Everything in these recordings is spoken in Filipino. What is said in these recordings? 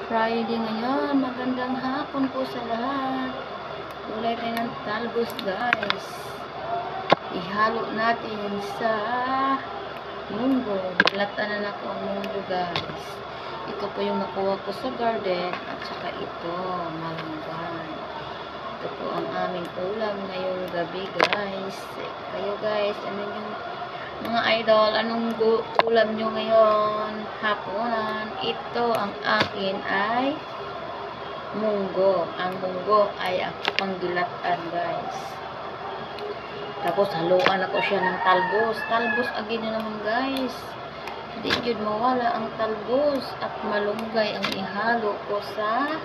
Friday ngayon. Magandang hapon po sa lahat. Gulay tayo ng talbos, guys. Ihalo natin sa munggo. Latanan ako ang munggo, guys. Ito po yung nakuha ko sa garden. At saka ito, malunggay. Ito po ang aming ulam ngayong gabi, guys. Kayo, guys, ano yung mga idol, anong ulam nyo ngayon? Hapunan. Ito ang akin ay munggo. Ang munggo ay ang panggilatan, guys. Tapos haluan ako siya ng talbos. Talbos agin nyo naman, guys. Hindi yun mawala ang talbos at malunggay ang ihalo ko sa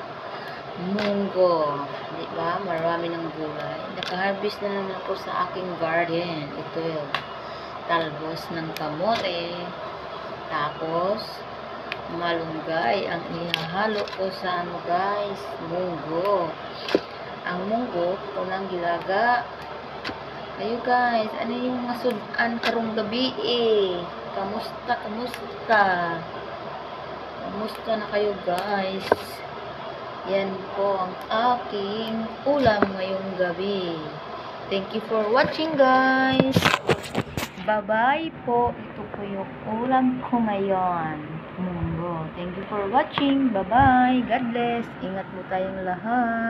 munggo. Diba? Marami ng gulay. Naka-harvest na naman ako sa aking garden. Ito yun. Talbos ng kamote, tapos malunggay ang ihahalo ko sa ano, guys, munggo. Ang munggo unang gilaga. Kayo, guys, ano yung mga sudan karong gabi kamusta na kayo, guys? Yan po ang aking ulam ngayong gabi. Thank you for watching, guys. Bye-bye po. Ito po yung ulam ko ngayon. Munggo. Thank you for watching. Bye-bye. God bless. Ingat po tayong lahat.